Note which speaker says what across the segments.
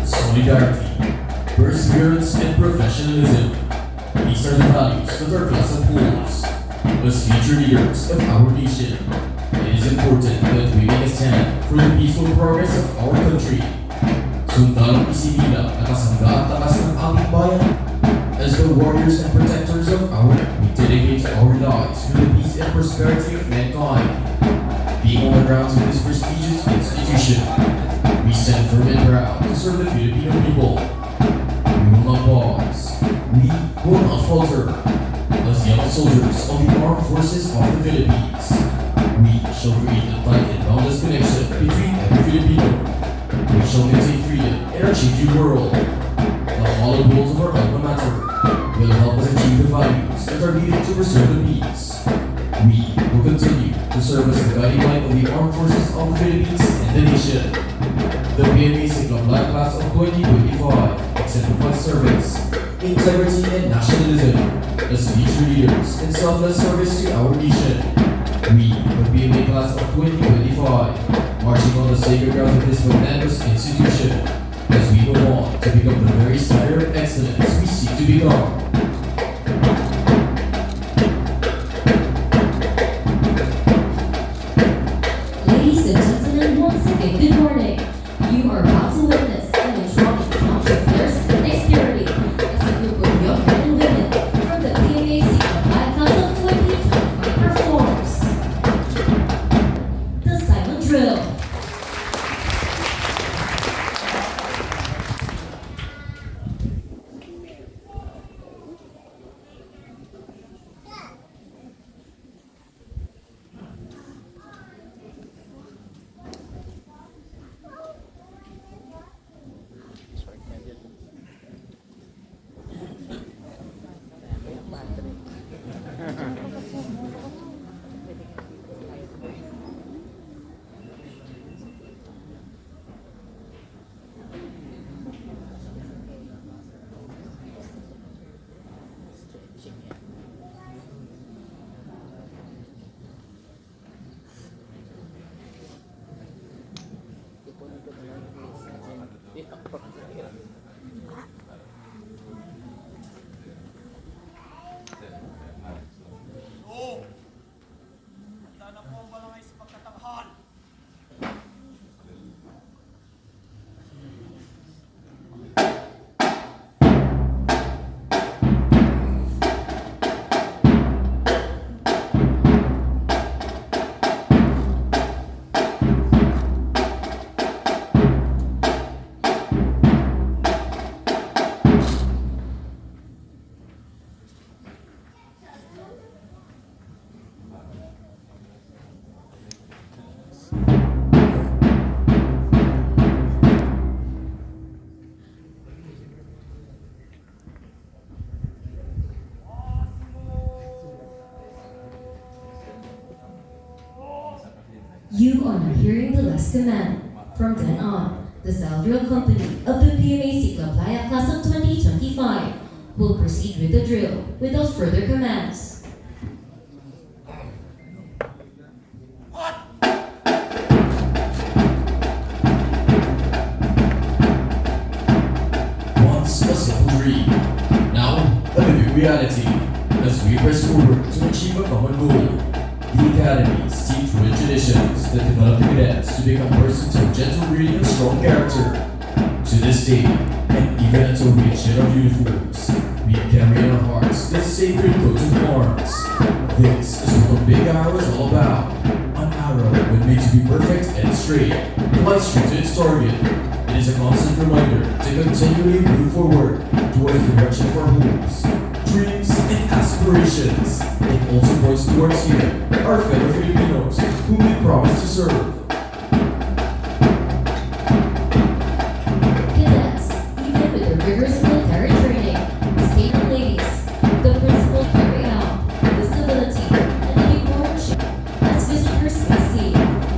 Speaker 1: Solidarity, perseverance, and professionalism. These are the values that our class upholds. As future leaders of our nation, it is important that we make a stand for the peaceful progress of our country. Sundalong isinila na kasangga at lakas ng aming bayan. As the warriors and protectors of our, we dedicate our lives to the peace and prosperity of mankind. Being on the grounds of this prestigious institution, we stand firm and proud to serve the Filipino people. We will not pause. We will not falter. As young soldiers of the armed forces of the Philippines, we shall create a tight and boundless connection between every Filipino. We shall maintain freedom in our changing world. The hollow walls of our alma mater will help us achieve the values that are needed to preserve the peace. We will continue to serve as the guiding light of the armed forces of the Philippines and the nation. The PMA Siklab-Laya class of 2025 exemplifies service, integrity, and nationalism as future leaders in selfless service to our nation. We, the PMA class of 2025, marching on the sacred grounds of this magnanimous institution as we move on to become the very standard of excellence we seek to become.
Speaker 2: Ladies and gentlemen, once again, good morning. You are about to witness an electronic count of fierce and dexterity as a group of young men and women from the PMA Siklab-Laya class of 2025 performs the silent drill. You are now hearing the last command. From then on, the Cell Drill Company of the PMA Siklab-Laya class of 2025 will proceed with the drill without further commands.
Speaker 1: Once a simple dream, now a living reality as we press forward to achieve a common goal. The academies teach rich traditions that develop the cadets to become persons of gentle breeding and strong character. To this day, and even until we shed our uniforms, we carry in our hearts this sacred coat of arms. This is what the big arrow is all about. An arrow when made to be perfect and straight, flies straight to its target. It is a constant reminder to continually move forward towards the direction of our hopes, dreams, and aspirations. It also points towards you, our fellow Filipinos, whom we promise to serve.
Speaker 2: Cadets, even with their rigorous military training, stay ladies, the principal carry out the stability and the important shape. As visitors may see,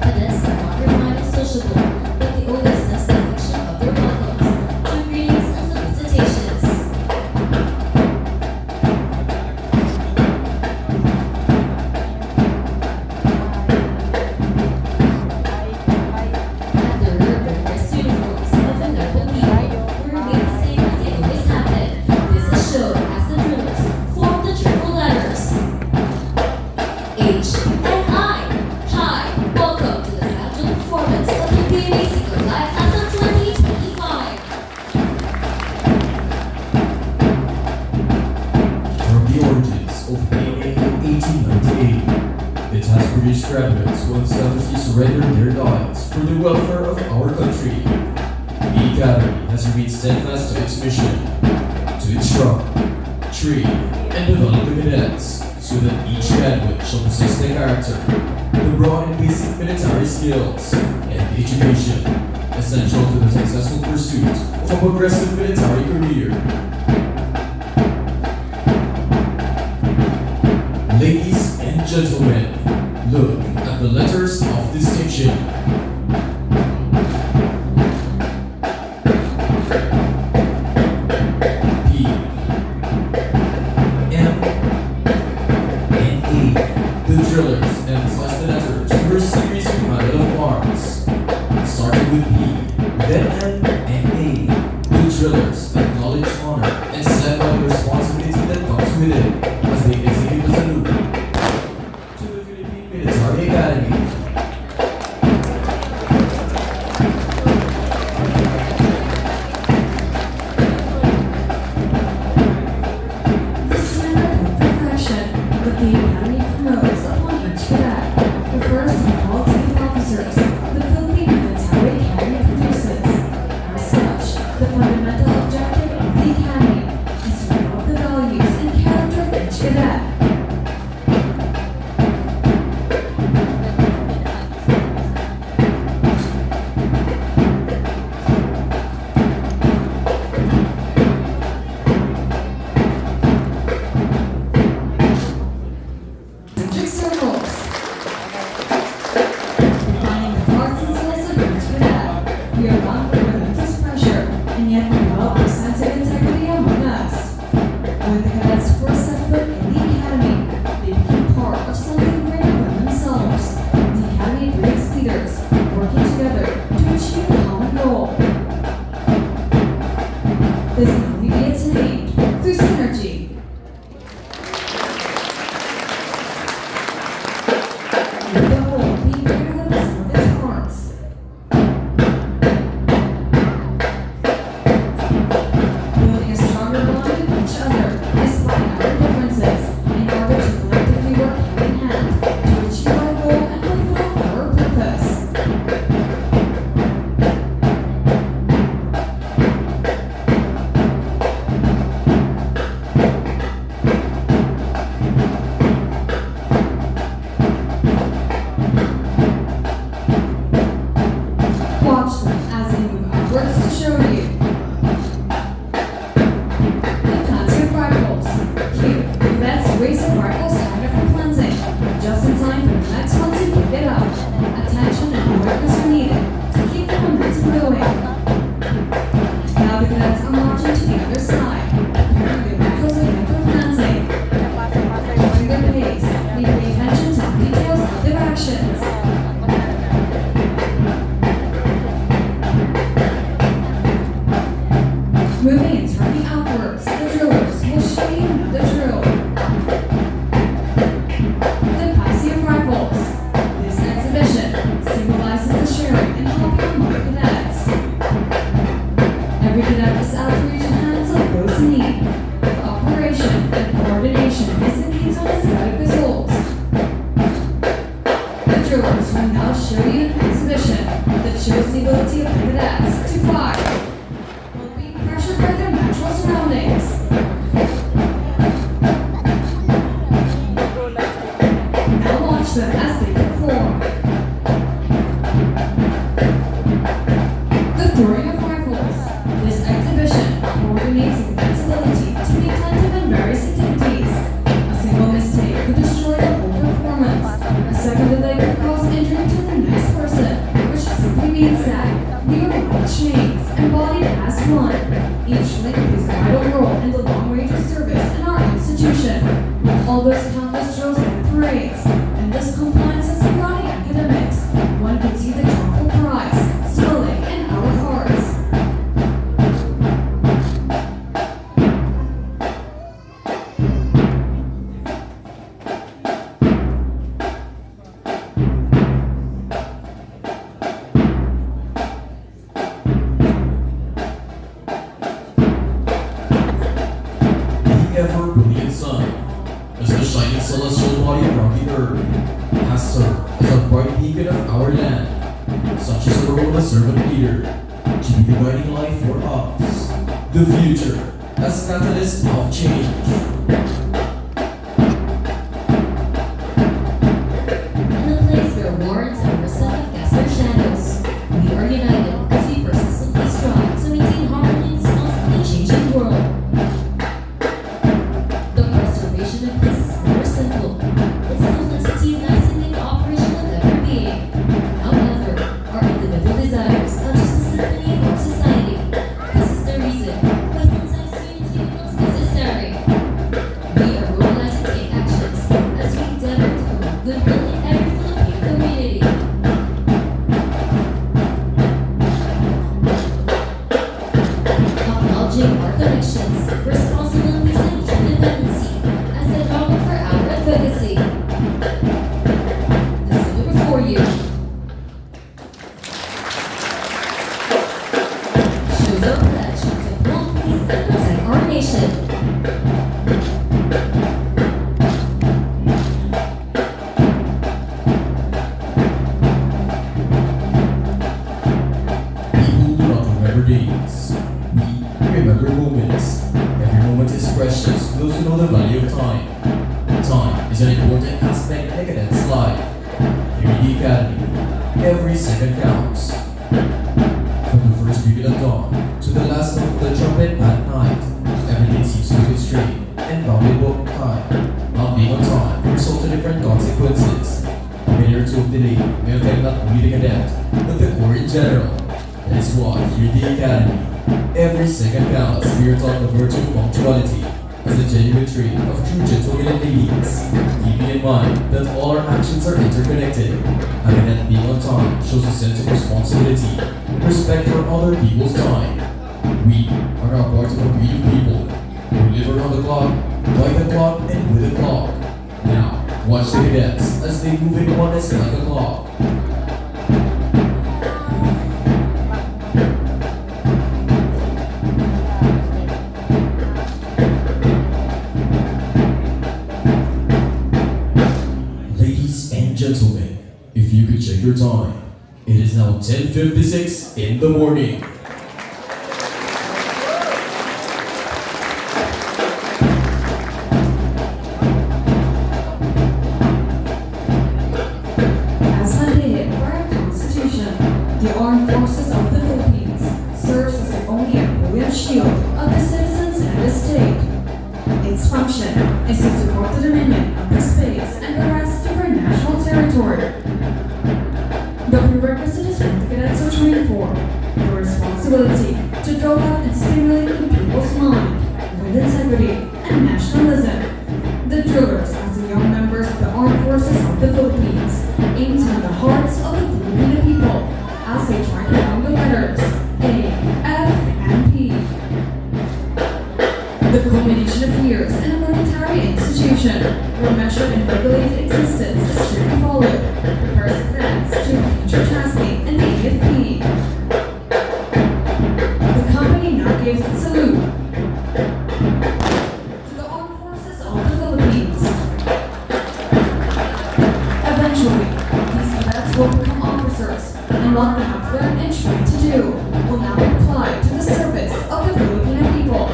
Speaker 2: cadets are not refined and sociable, but they always sense the affection of their welcomes through greetings and solicitations. At their rigorous uniforms of American people will remain the same as they always have been. This is shown as the drillers form the triple letters H and I. Hi, welcome to the scheduled performance of the PMA Siklab-Laya Class of 2025.
Speaker 1: From the origins of PMA in 1898, it has produced graduates who unselfishly surrendered their lives for the welfare of our country. The Academy has remained steadfast to its mission to instruct, train, and develop the cadets so that each graduate shall possess the character, the broad and basic military skills, and the education essential to the successful pursuit of a progressive military career. Ladies and gentlemen, look at the letters of distinction. P, M, and A. The drillers emphasize the letters for a series of medal of arms. Starting with P, then M and A. The drillers acknowledge honor and stand by the responsibility that comes with it as they execute the salute to the Philippine Military Academy.
Speaker 3: This standard of perfection that the Academy promotes upon each cadet refers to the qualities of officers the Philippine Military Academy produces. As such, the fundamental objective of the Academy is to promote the values and character of each cadet. Concentric circles. Defining the parts and cells of each cadet. We are bound by relentless pressure, and yet we develop a sense of integrity among us. When the cadets first set foot in the academy, watch them as they perform. The throwing of rifles. This exhibition coordinates invincibility to be attentive in various activities. A single mistake could destroy the whole performance. A second delay could cause injury to the next person, which simply means that we are like chains, embodied as one. Each link plays a vital role in the long-range of service in our institution. With all those countless drills and parades, and this compliance is beyond academics, one could see the joyful prize swelling in our hearts.
Speaker 1: The ever brilliant sun, as the shining celestial body around the earth, has served as a bright beacon of our land. Such is the role of a servant leader, to be the guiding light for us, the future, as catalyst of change.
Speaker 2: In a place where wars and resent have cast their shadows, we are united as we persistently strive to maintain harmony in this constantly changing world. The preservation of peace is never simple. Its complexity lies in the operation of every being. However, our individual desires are just a symphony of our society. This is the reason why sometimes unity becomes necessary. We are mobilized to take actions as we endeavor to promote goodwill in every Filipino community. Acknowledging our connections, responsibilities, and independency as the dogma for our advocacy. The salute before you shows our pledge to uphold peace and protect our nation.
Speaker 1: People do not remember days. We remember moments. Every moment is precious to those who know the value of time. Time is an important aspect in a cadet's life. Here in the academy, every second counts. From the first beacon at dawn to the last note of the trumpet at night, everything seems to be constrained and bounded by time. Not being on time can result in different consequences. A minute or two of delay may affect not only the cadet, but the corps in general. That is why here in the academy, every second counts. We are taught the virtue of punctuality as a genuine trait of true gentlemen and ladies, keeping in mind that all our actions are interconnected. A cadet being on time shows a sense of responsibility and respect for other people's time. We are now part of a breed of people who live around the clock, by the clock, and with the clock. Now, watch the cadets as they move in oneness like a clock. Ladies and gentlemen, if you could check your time, it is now 10:56 in the morning.
Speaker 3: As mandated by our Constitution, the Armed Forces of the Philippines serves as the only and brilliant shield of the citizens and the state. Its function is to support the dominion of the space and the rest of our national territory. The prerequisite is what the cadets are trained for: the responsibility to draw out and stimulate the people's mind with integrity and nationalism. The drillers, as the young members of the Armed Forces of the Philippines, aim to win the hearts of the Filipino people as they try to form the letters A, F, and P. The culmination of years in a military institution where measured and regulated existence is strictly followed prepares the cadets to future tasking in the AFP. The company now gives its salute to the Armed Forces of the Philippines. Eventually, these cadets will become officers, and what they have learned and trained to do will now be applied to the service of the Filipino people.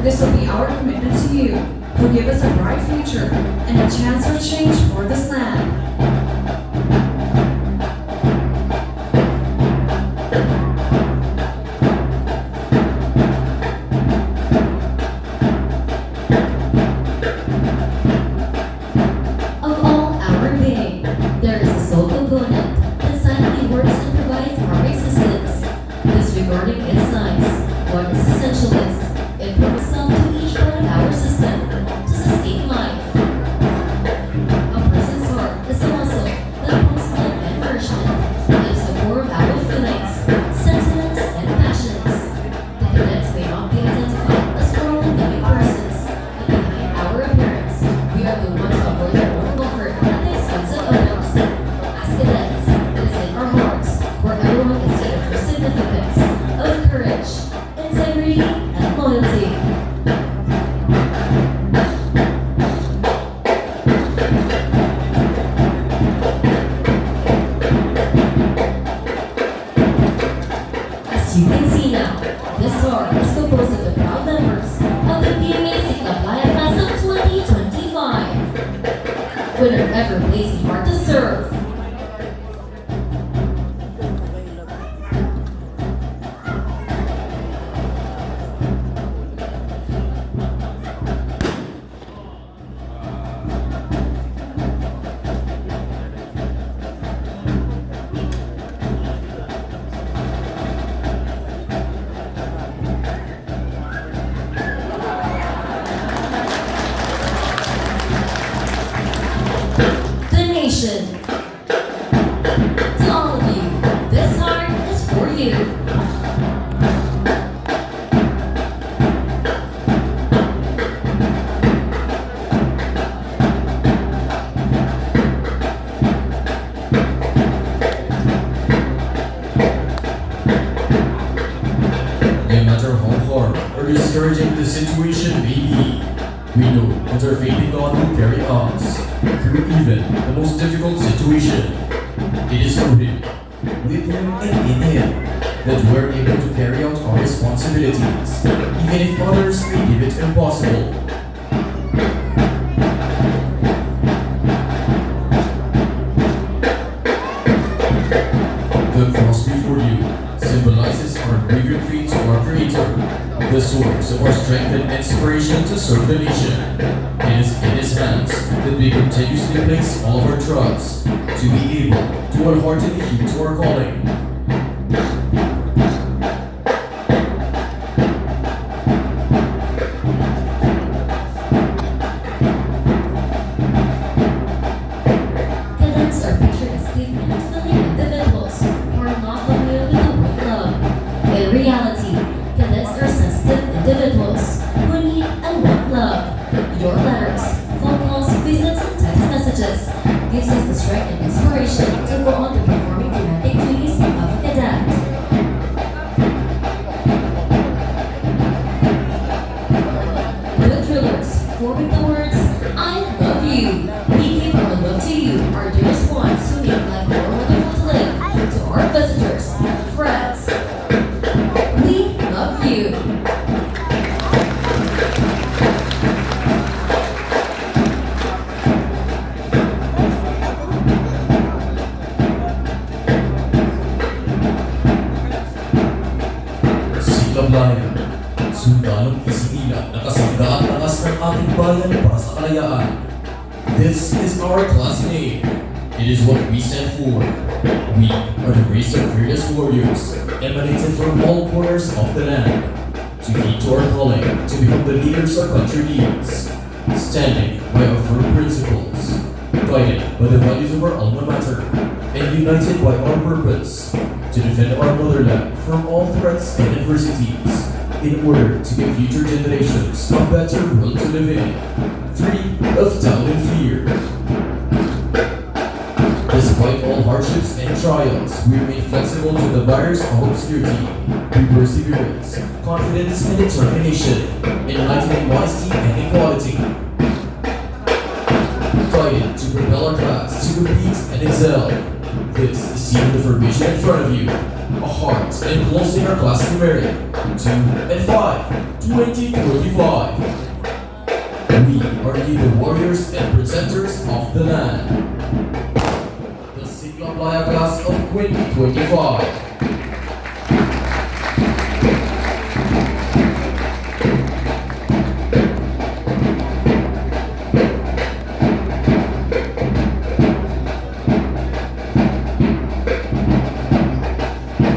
Speaker 3: This will be our commitment to you, who give us a bright future and a chance for change for this land.
Speaker 2: with an ever-blazing heart to serve. Donation. To all of you, this heart is for you.
Speaker 1: No matter how hard or discouraging the situation may be, we know that our faith in God will carry us through even the most difficult situation. It is through Him, with Him and in Him, that we are able to carry out our responsibilities, even if others may deem it impossible. The cross before you symbolizes our grieving faith to our Creator, the source of our strength and inspiration to serve the nation. It is in His hands that we continuously place all of our trust to be able to wholeheartedly heed to our calling.
Speaker 2: Cadets are pictured as giving and filling individuals who are not familiar with the word love. In reality, cadets are sensitive individuals who need and want love. Your letters, phone calls, visits, and text messages gives us the strength and inspiration to go on to performing demanding duties of a cadet. The drillers, forming the words, I love you. We give our love to you, our dearest ones who make life more wonderful to live. To our visitors, friends, we love you.
Speaker 1: Siklab-Laya, sundalong isinila na kasanggaan lakas ng ating bayan para sa kalayaan. This is our class name. It is what we stand for. We are the race of fearless warriors, emanated from all corners of the land, to heed to our calling to become the leaders our country needs, standing by our firm principles, guided by the values of our alma mater, and united by our purpose to defend our motherland from all threats and adversities, in order to give future generations a better world to live in, free of doubt and fear. Despite all hardships and trials, we remain flexible to the barriers of obscurity, through perseverance, confidence, and determination, enlightening modesty and equality. Guided to propel our class to compete and excel. This is seen the formation in front of you, a heart enclosing our class numeric 2 and 5, 2025. We are indeed the warriors and protectors of the land. The Siklab-Laya class of 2025.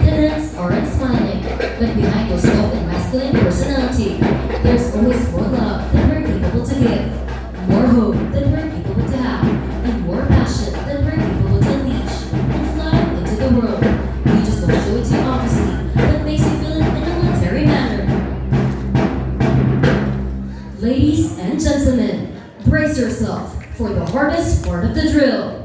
Speaker 2: Cadets aren't smiling, but behind those soft and masculine personality, there's always more love than we're capable to give, more hope than we're capable to have, and more passion than we're capable to unleash and fly into the world. We just don't show it to you obviously, but makes you feel it in a military manner. Ladies and gentlemen, brace yourself for the hardest part of the drill.